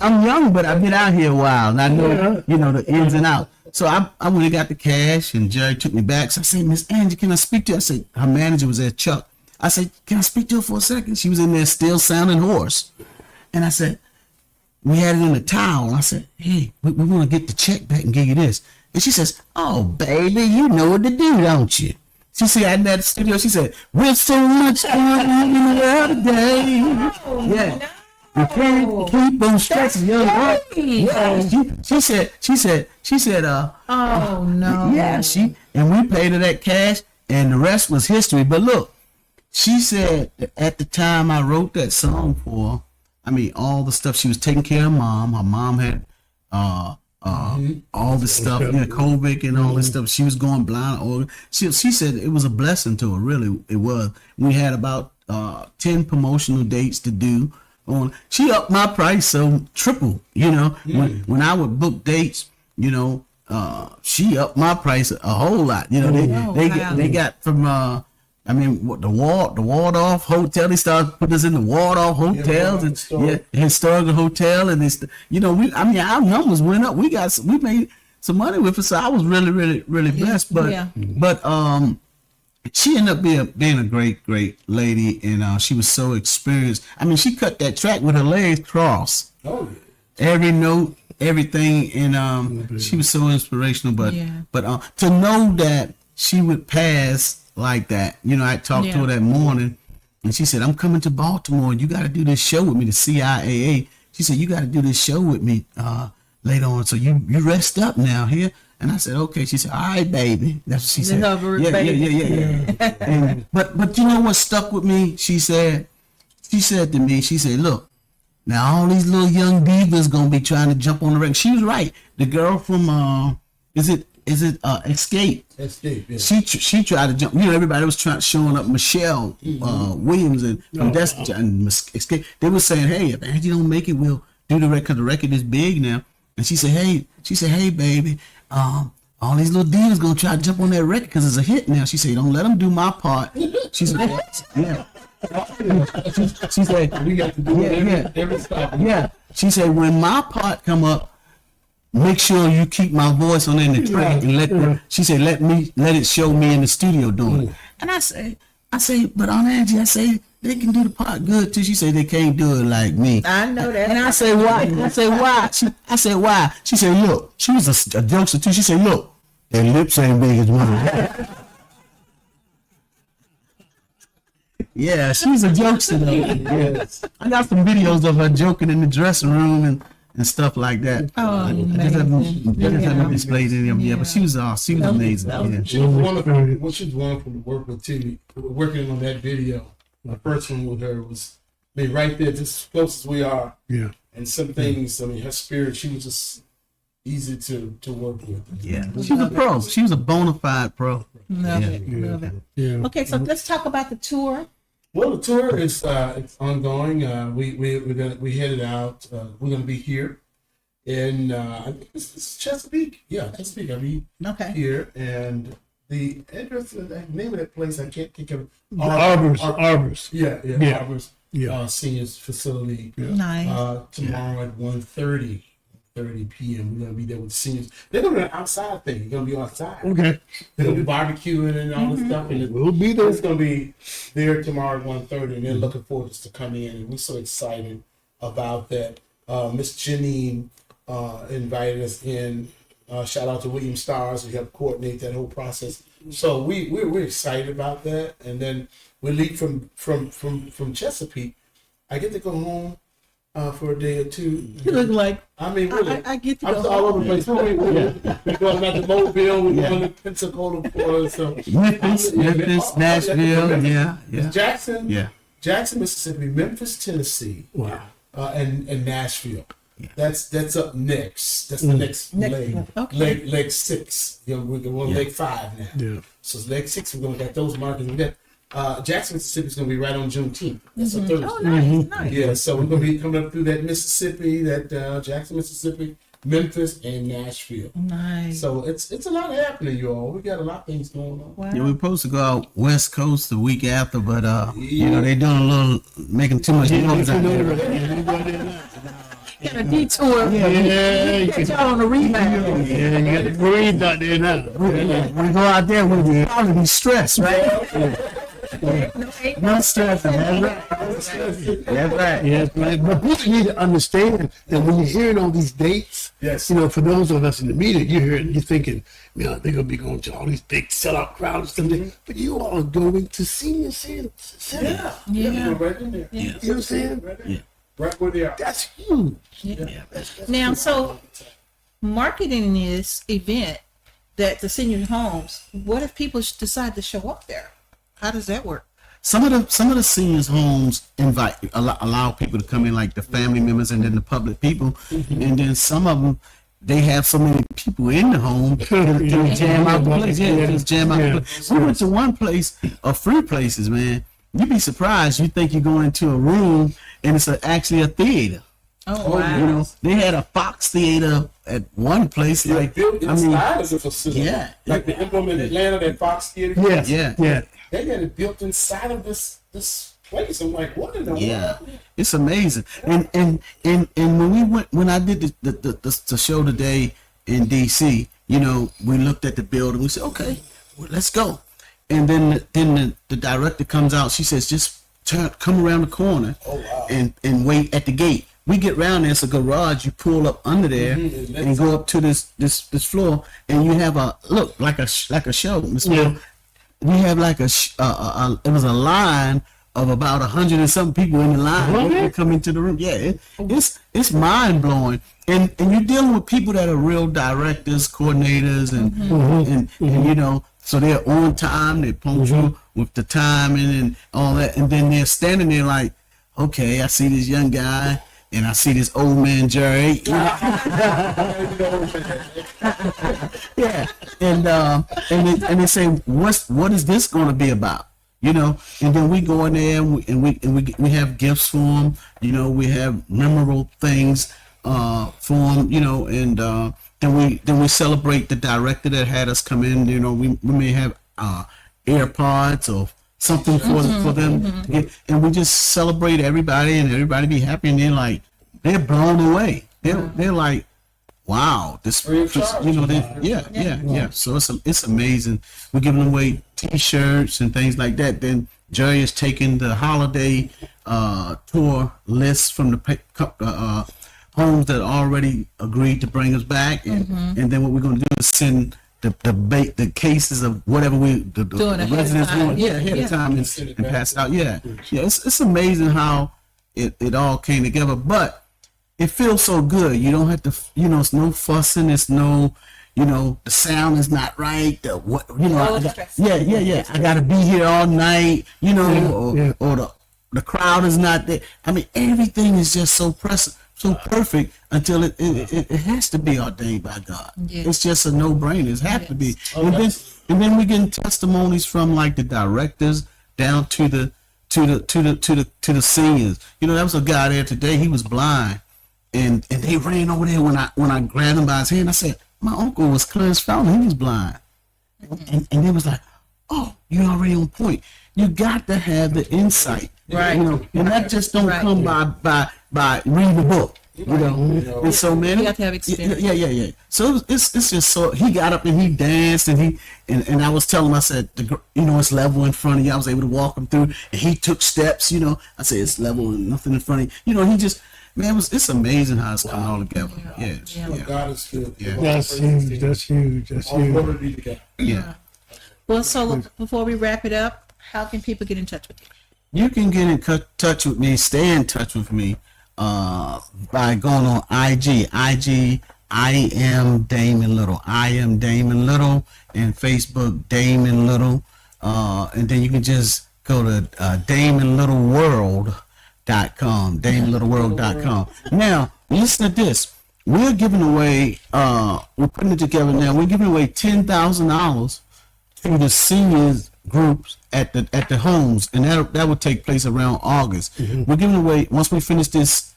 I'm young, but I've been out here a while and I know, you know, the ins and outs. So I went and got the cash and Jerry took me back. So I said, Miss Angie, can I speak to you? I said, her manager was there, Chuck. I said, can I speak to her for a second? She was in there still sounding hoarse. And I said, we had it in a towel. I said, hey, we want to get the check back and give you this. And she says, oh, baby, you know what to do, don't you? She said, in that studio, she said, with so much going on in the world today. Yeah. You can't keep on stressing your life. Yeah. She said, oh no. Yeah, and we paid her that cash and the rest was history. But look, she said that at the time I wrote that song for her, I mean, all the stuff, she was taking care of mom. Her mom had all the stuff, you know, COVID and all this stuff. She was going blind. She said it was a blessing to her, really, it was. We had about 10 promotional dates to do. She upped my price, so triple, you know. When I would book dates, you know, she upped my price a whole lot. You know, they got from I mean, what the Waldorf Hotel. They started putting us in the Waldorf hotels and historical hotel, and this, you know, our numbers went up. We made some money with it, so I was really, really, really blessed. But she ended up being a great lady, and she was so experienced. I mean, she cut that track with her legs crossed. Oh, every note, everything, and she was so inspirational. But to know that she would pass like that, you know, I talked to her that morning, and she said, "I'm coming to Baltimore. You got to do this show with me, the CIAA." She said, "You got to do this show with me later on. So you rest up now here." And I said, okay. She said, all right, baby. That's what she said. Yeah. And, but you know what stuck with me? She said to me, she said, look, now all these little young divas gonna be trying to jump on the record. She was right. The girl from is it Escape? Escape, yeah. She tried to jump. You know, everybody was showing up. Michelle Williams and and Escape. They were saying, hey, if Angie don't make it, we'll do the record. The record is big now. And she said, hey, baby, all these little divas gonna try to jump on that record because it's a hit now. She said, don't let them do my part. She said, yeah. She said, we got to do every stop. Yeah. She said, when my part come up, make sure you keep my voice on in the track and she said, let it show me in the studio doing it. And I say, but on Angie, I say, they can do the part good too. She said they can't do it like me. I know that. And I say, why? I say, why? I said, why? She said, look, she was a jokester too. She said, look, their lips ain't big as mine. Yeah, she's a jokester though. Yes. I got some videos of her joking in the dressing room and stuff like that. Oh, They haven't displayed any of them yet, but she was amazing. Yeah. She was wonderful. Well, she was wonderful to work with too. Working on that video, my first one with her was right there, just as close as we are. Yeah. And some things, I mean, her spirit, she was just easy to work with. Yeah, she was a pro. She was a bona fide pro. Love it. Yeah. Okay, so let's talk about the tour. Well, the tour is it's ongoing. We headed out. We're gonna be here in I think it's Chesapeake. Yeah, Chesapeake. I mean, here, and the address, the name of that place, I can't think of it. Arbors. Yeah. Arbors. Yeah. Seniors facility. Yeah. Nice. Tomorrow at 1:30 p.m. We're gonna be there with the seniors. They're gonna be an outside thing. You're gonna be outside. Okay. They're gonna be barbecuing and all this stuff, and We'll be there. it's gonna be there tomorrow at 1:30, and they're looking forward to come in, and we're so excited about that. Miss Janine invited us in. Shout out to William Stars, who helped coordinate that whole process. So we're excited about that, and then we leave from Chesapeake. I get to go home for a day or two. You look like I mean, really, I get to I'm go all over home. the place. We're going out to Mobile. We're going to Pensacola, Florida. So Memphis, Nashville. Yeah. Jackson, Mississippi, Memphis, Tennessee. Wow. And Nashville. That's up next. That's the next leg. Okay. Leg 6. You know, we're on leg 5 now. Yeah. So it's leg 6. We're going to get those markers. We got Jackson, Mississippi is going to be right on Juneteenth. That's a Thursday. Oh, nice. Yeah, so we're going to be coming up through that Mississippi, that Jackson, Mississippi, Memphis, and Nashville. Nice. So it's a lot happening, you all. We got a lot of things going on. Wow. Yeah, we're supposed to go out West Coast the week after, but you know, they doing a little, making too much noise out there. Got a detour. Yeah, Get y'all on the rebound. Yeah, you got to breathe out there now. We go out there, we'll probably be stressed, right? No stress, man. That's right. Yes, man. But people need to understand that when you're hearing all these dates, Yes. you know, for those of us in the media, you're thinking, you know, they're going to be going to all these big sellout crowds and stuff. But you are going to senior center. Yeah. Right in there. You know what I'm saying? Right in there. Right where they are. That's huge. Now, so marketing this event that the senior homes, what if people decide to show up there? How does that work? Some of the seniors' homes allow people to come in, like the family members and then the public people, and then some of them they have so many people in the home to jam out the place. Yeah, just jam out the place. We went to one place, free places, man. You'd be surprised. You think you're going into a room and it's actually a theater. Oh, wow. You know, they had a Fox theater at one place. Yeah, Like, built I mean, inside as a facility. yeah. Like the Emblem in Atlanta, that Fox Theater. Yes. Yeah. They got it built inside of this place. I'm like, what in the Yeah, world? it's amazing. And when I did the show today in DC, you know, we looked at the building. We said, okay, well, let's go. And then the director comes out. She says, just come around the corner and wait at the gate. We get around there. It's a garage. You pull up under there and go up to this floor, and you have a look like a show. Miss Will. We have like it was a line of about 100 and some people in the line when they come into the room. Yeah, it's mind blowing, and you're dealing with people that are real directors, coordinators, and you know, so they're on time, they're punctual with the timing and all that, and then they're standing there like, okay, I see this young guy. And I see this old man Jerry. Yeah, and they say, what is this going to be about? You know, and then we go in there and we have gifts for them. You know, we have memorable things for them. You know, and then we celebrate the director that had us come in. You know, we may have AirPods or something for them to get, and we just celebrate everybody, and everybody be happy, and they're blown away. They're like, wow, this, you know, yeah. So it's amazing. We're giving away T-shirts and things like that. Then Jerry is taking the holiday tour list from the homes that already agreed to bring us back, and then what we're going to do is send the cases of whatever the residents want, ahead of time, and pass it out. It's amazing how it all came together, but it feels so good. You don't have to, you know, it's no fussing, it's no, you know, the sound is not right, I got to be here all night, you know, or the crowd is not there. I mean, everything is just so perfect until it has to be ordained by God. It's just a no-brainer. It has to be. And then we get testimonies from like the directors down to the singers. You know, there was a guy there today. He was blind, and they ran over there when I grabbed him by his hand. I said, my uncle was Clarence Fountain. He was blind, and they was like, oh, you're already on point. You got to have the insight, right? You know, and that just don't come by reading the book, you know. And so, man, you have to have experience. Yeah. So it's just so he got up and he danced, and I was telling him, I said, you know, it's level in front of you. I was able to walk him through, and he took steps. You know, I said it's level and nothing in front of you. You know, he just, man, it's amazing how it's coming all together. Yeah. God is good. Yeah. That's huge. Yeah. Well, so before we wrap it up, how can people get in touch with you? You can get in touch with me, stay in touch with me by going on IG. I am Damon Little. I am Damon Little, and Facebook Damon Little. And then you can just go to DamonLittleWorld.com. DamonLittleWorld.com. Now, listen to this. We're giving away, we're putting it together now. We're giving away $10,000 to the seniors groups at the homes, and that will take place around August. We're giving away, once we finish this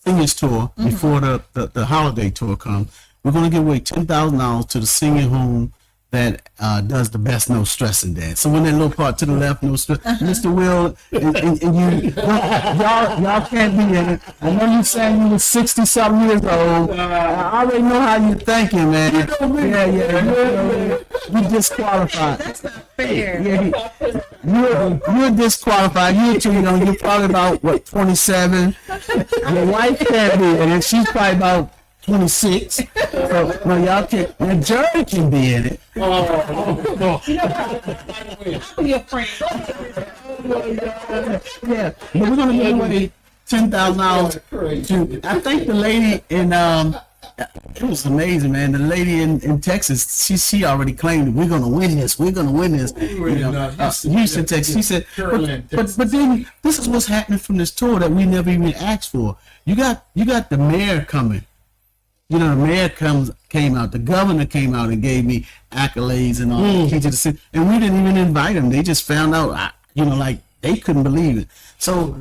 seniors tour before the holiday tour comes, we're going to give away $10,000 to the senior home that does the best no stressing dance. So when that little part to the left, no stress, Mr. Will and you, y'all can't be in it. I know you saying you were 60-something years old. I already know how you're thinking, man. Yeah. You disqualified. That's not fair. You're disqualified. You're too young. You're probably about 27. Your wife can't be in it. She's probably about 26. So, no, y'all can't. And Jerry can be in it. I'll be a friend. Yeah, but we're gonna give away $10,000 to. I think the lady in it was amazing, man. The lady in Texas, she already claimed we're gonna win this. We're gonna win this. Houston, Texas. She said, but then this is what's happening from this tour that we never even asked for. You got the mayor coming. You know, the mayor came out, the governor came out and gave me accolades and all the key to the city, and we didn't even invite them. They just found out, you know, like they couldn't believe it. So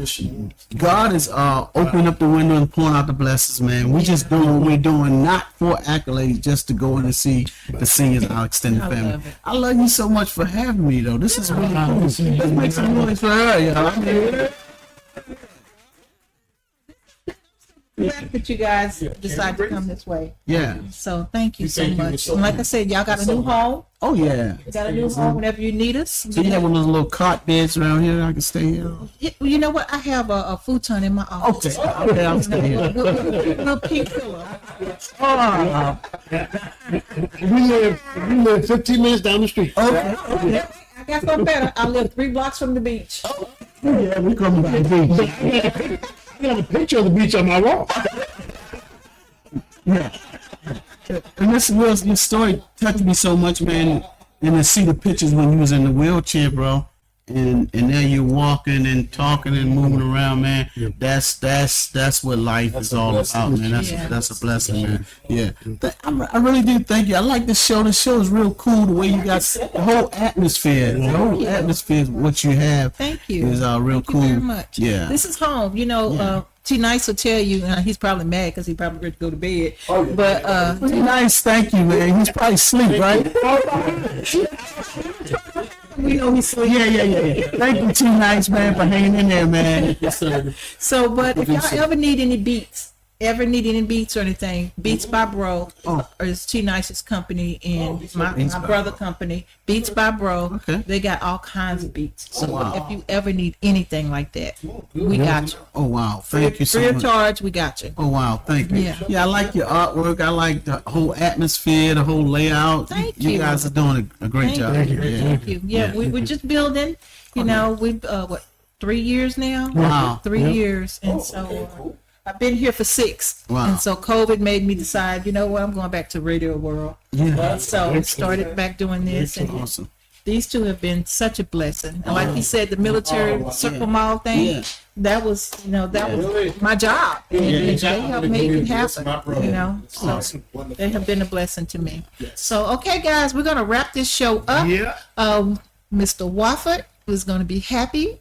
God is opening up the window and pouring out the blessings, man. We just doing what we're doing, not for accolades, just to go in and see the seniors, our extended family. I love you so much for having me, though. This is really cool. Let's make some noise for her, y'all. Glad that you guys decided to come this way. Yeah. So thank you so much. And like I said, y'all got a new home. Oh yeah. You got a new home whenever you need us. So you have one of those little cot beds around here I can stay here? You know what? I have a futon in my office. Okay, I'll stay here. Little pink pillow. We live 15 minutes down the street. Okay. got something better. I live 3 blocks from the beach. Yeah, we coming by the beach. I got a picture of the beach on my wall. Yeah. And this was your story touched me so much, man. And to see the pictures when you was in the wheelchair, bro, and now you're walking and talking and moving around, man. That's what life is all about, man. That's a blessing, man. Yeah. I really do thank you. I like this show. The show is real cool. The way you got the whole atmosphere. The whole atmosphere is what you have. Thank you. Is real Thank cool. you very much. Yeah. This is home. You know, T Nice will tell you, he's probably mad because he probably ready to go to bed. But T Nice, thank you, man. He's probably asleep, right? we know he's sleep. Yeah. Thank you, T Nice, man, for hanging in there, man. Yes, sir. So, but if y'all ever need any beats or anything, Beats by Bro is T Nice's company and my brother company, Beats by Bro. Okay. They got all kinds of beats. So if you ever need anything like that, we got you. Oh wow, thank you so much. Free of charge, we got you. Oh wow, thank you. Yeah, I like your artwork. I like the whole atmosphere, the whole layout. Thank you. You guys are doing a great job. Thank you. Yeah, we're just building. You know, we've 3 years now. Wow. 3 years, and so. I've been here for 6. Wow. And so COVID made me decide, you know what, I'm going back to radio world. Yeah. So I started back doing this. And awesome. These two have been such a blessing. And like you said, the military circle mall thing, that was, that was my job. And they helped make it happen, So they have been a blessing to me. So, okay, guys, we're going to wrap this show up. Yeah. Mr. Wofford is going to be happy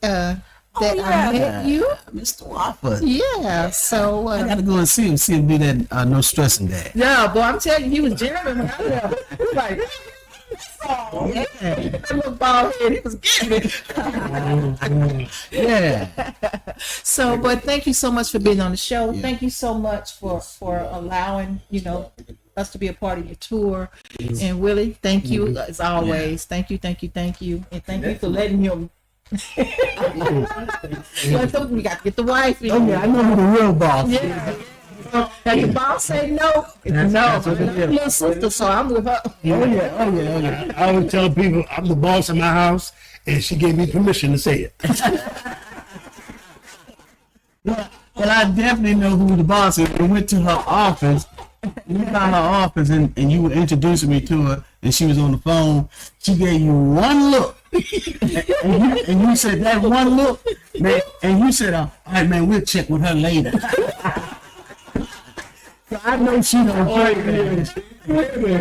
that I met you. Mr. Wofford. Yeah, so I gotta go and see him do that no stressing dad. Yeah, boy, I'm telling you, he was jamming when I left. He was like, oh, yeah. That little bald head, he was getting it. Yeah. So, but thank you so much for being on the show. Yeah. Thank you so much for allowing, us to be a part of your tour. And Willie, thank you as always. Thank you. And thank you for letting him. We got to get the wife. Oh yeah, I know who the real boss is. Yeah. And the boss say no. That's what it is. Little sister, so I'm with her. Oh yeah. I always tell people I'm the boss of my house, and she gave me permission to say it. Well, I definitely know who the boss is. We went to her office. We found her office, and you were introducing me to her, and she was on the phone. She gave you one look, and you said that one look, man, and you said, "All right, man, we'll check with her later." So I know she don't play.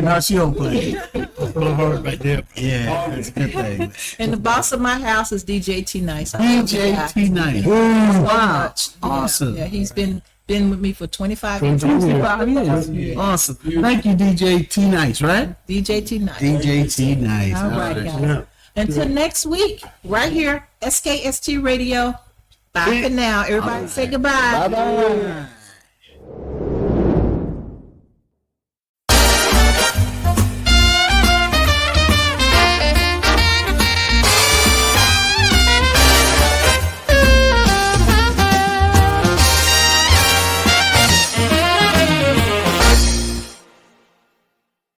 No, she don't play. Hard right there. Yeah, that's a good thing. And the boss of my house is DJ T Nice. DJ T Nice. Wow, awesome. Yeah, he's been with me for 25 years. 25 years. Yeah. Awesome. Thank you, DJ T Nice, right? DJ T Nice. DJ T Nice. All right, guys. Until next week, right here, SKST Radio. Bye for now. Everybody say goodbye. Bye-bye.